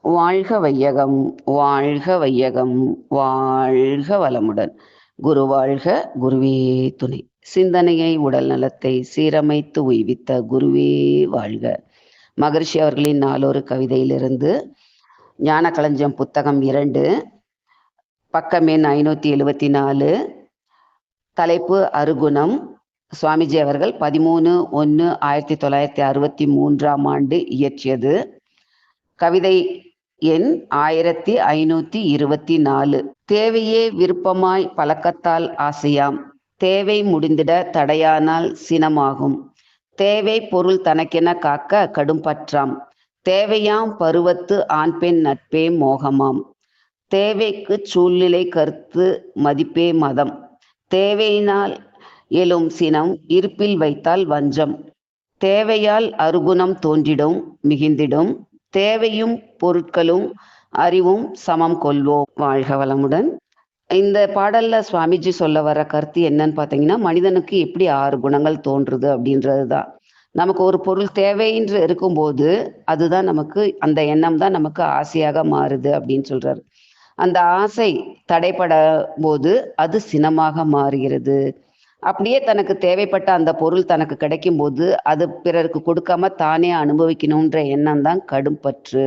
வாழ்க வையகம், வாழ்க வையகம், வாழ்க வளமுடன். குரு வாழ்க, குருவே துணை. சிந்தனையை, உடல் நலத்தை சீரமைத்து உய்வித்த குருவே வாழ்க. மகரிஷி அவர்களின் நாளொரு கவிதையிலிருந்து ஞானகளஞ்சியம் புத்தகம் 2, பக்கம் எண் 574, தலைப்பு அருகுணம். சுவாமிஜி அவர்கள் 13/1/1963 இயற்றியது. கவிதை எண் 1524. தேவையே விருப்பமாய் பழக்கத்தால் ஆசையாம், தேவை முடிந்திட தடையானால் சினமாகும், தேவை பொருள் தனக்கென காக்க கடும் பற்றாம், தேவையாம் பருவத்து ஆண் பெண் நட்பே மோகமாம், தேவைக்கு சூழ்நிலை கருத்து மதிப்பே மதம், தேவையினால் எழும் சினம் இருப்பில் வைத்தால் வஞ்சம், தேவையால் அருகுணம் தோன்றிடும் மிகுந்திடும், தேவையும் பொருட்களும் அறிவும் சமம் கொள்வோம். வாழ்க வளமுடன். இந்த பாடல்ல சுவாமிஜி சொல்ல வர கருத்து என்னன்னு பார்த்தீங்கன்னா, மனிதனுக்கு எப்படி 6 குணங்கள் தோன்றுது அப்படின்றது தான். நமக்கு ஒரு பொருள் தேவைன்று இருக்கும்போது அதுதான் நமக்கு, அந்த எண்ணம் தான் நமக்கு ஆசையாக மாறுது அப்படின்னு சொல்றாரு. அந்த ஆசை தடைப்பட போது அது சினமாக மாறுகிறது. அப்படியே தனக்கு தேவைப்பட்ட அந்த பொருள் தனக்கு கிடைக்கும் போது அது பிறருக்கு கொடுக்காம தானே அனுபவிக்கணுன்ற எண்ணம் தான் கடும் பற்று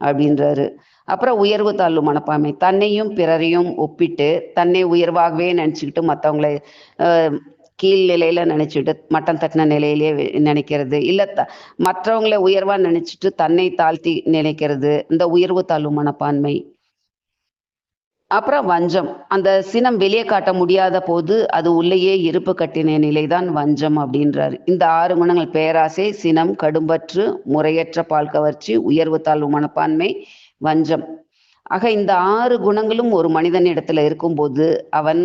அப்படின்றாரு. அப்புறம் உயர்வு தாழ்வு மனப்பான்மை, தன்னையும் பிறரையும் ஒப்பிட்டு தன்னை உயர்வாகவே நினைச்சுக்கிட்டு மற்றவங்களை கீழ் நிலையில நினைச்சிட்டு மட்டம் தட்டின நிலையிலே நினைக்கிறது, இல்ல மற்றவங்களை உயர்வா நினைச்சிட்டு தன்னை தாழ்த்தி நினைக்கிறது, இந்த உயர்வு தாழ்வு மனப்பான்மை. அப்புறம் வஞ்சம், அந்த சினம் வெளியே காட்ட முடியாத போது அது உள்ளேயே இருப்பு கட்டின நிலைதான் வஞ்சம் அப்படின்றாரு. இந்த 6 குணங்கள் பேராசை, சினம், கடும்பற்று, முறையற்ற பால் கவர்ச்சி, உயர்வு தாழ்வு மனப்பான்மை, வஞ்சம். ஆக இந்த 6 குணங்களும் ஒரு மனிதன் இடத்துல இருக்கும்போது அவன்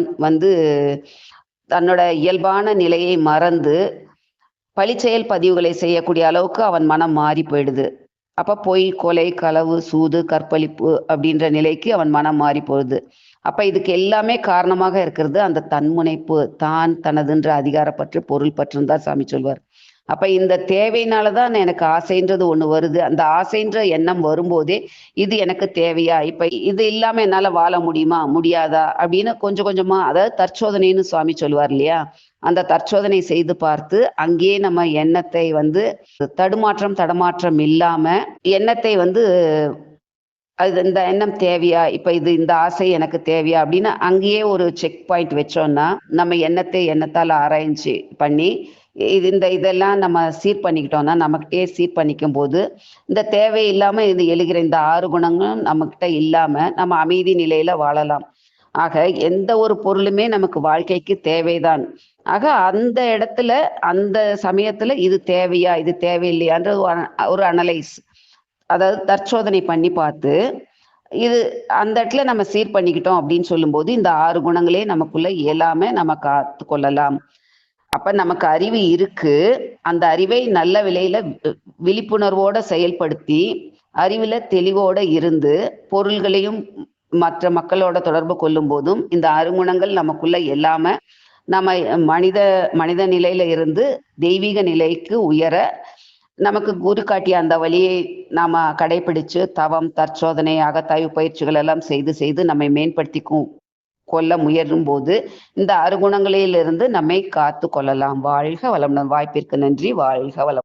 தன்னோட இயல்பான நிலையை மறந்து பழிச்செயல் பதிவுகளை செய்யக்கூடிய அளவுக்கு அவன் மனம் மாறி போயிடுது. அப்ப பொய், கொலை, களவு, சூது, கற்பழிப்பு அப்படின்ற நிலைக்கு அவன் மனம் மாறி போகுது. அப்ப இதுக்கு எல்லாமே காரணமாக இருக்கிறது அந்த தன்முனைப்பு, தான் தனதுன்ற அதிகாரப்பற்று, பொருள் பற்றுன்னு தான் சாமி சொல்வார். அப்ப இந்த தேவையினாலதான் எனக்கு ஆசைன்றது ஒண்ணு வருது. அந்த ஆசைன்ற எண்ணம் வரும்போதே இது எனக்கு தேவையா, இப்ப இது இல்லாம என்னால வாழ முடியுமா முடியாதா அப்படின்னு கொஞ்சம் கொஞ்சமா, அதாவது தற்சோதனைன்னு சுவாமி சொல்லுவார் இல்லையா, அந்த தற்சோதனை செய்து பார்த்து அங்கேயே நம்ம எண்ணத்தை தடுமாற்றம் இல்லாம எண்ணத்தை அது இந்த எண்ணம் தேவையா, இப்ப இந்த ஆசை எனக்கு தேவையா அப்படின்னு அங்கேயே ஒரு செக் பாயிண்ட் வச்சோம்னா நம்ம எண்ணத்தால் ஆராய்ச்சி பண்ணி இதெல்லாம் நம்ம சீர் பண்ணிக்கிட்டோம்னா, நமக்கிட்டே சீர் பண்ணிக்கும் போது இந்த தேவை இல்லாம இது எழுகிற இந்த 6 குணங்களும் நம்மகிட்ட இல்லாம நம்ம அமைதி நிலையில வாழலாம். ஆக எந்த ஒரு பொருளுமே நமக்கு வாழ்க்கைக்கு தேவைதான். ஆக அந்த இடத்துல அந்த சமயத்துல இது தேவையா இது தேவையில்லையான்ற ஒரு அனலைஸ், அதாவது தற்சோதனை பண்ணி பார்த்து இது அந்த இடத்துல நம்ம சீர் பண்ணிக்கிட்டோம் அப்படின்னு சொல்லும்போது இந்த 6 குணங்களே நமக்குள்ள இயலாம நம்ம காத்து கொள்ளலாம். அப்ப நமக்கு அறிவு இருக்கு, அந்த அறிவை நல்ல விலையில விழிப்புணர்வோட செயல்படுத்தி அறிவுல தெளிவோட இருந்து பொருள்களையும் மற்ற மக்களோட தொடர்பு கொள்ளும் போதும் இந்த 6 குணங்கள் நமக்குள்ள இல்லாம நம்ம மனித நிலையில இருந்து தெய்வீக நிலைக்கு உயர நமக்கு குரு காட்டிய அந்த வழியை நாம கடைபிடிச்சு தவம், தற்சோதனை, அகத்தாய்வு பயிற்சிகள் எல்லாம் செய்து நம்மை மேம்படுத்தி கொள்ள முயலும் போது இந்த 6 குணங்களிலிருந்து நம்மை காத்து கொள்ளலாம். வாழ்க வளமுடன். வாய்ப்பிற்கு நன்றி. வாழ்க வளம்.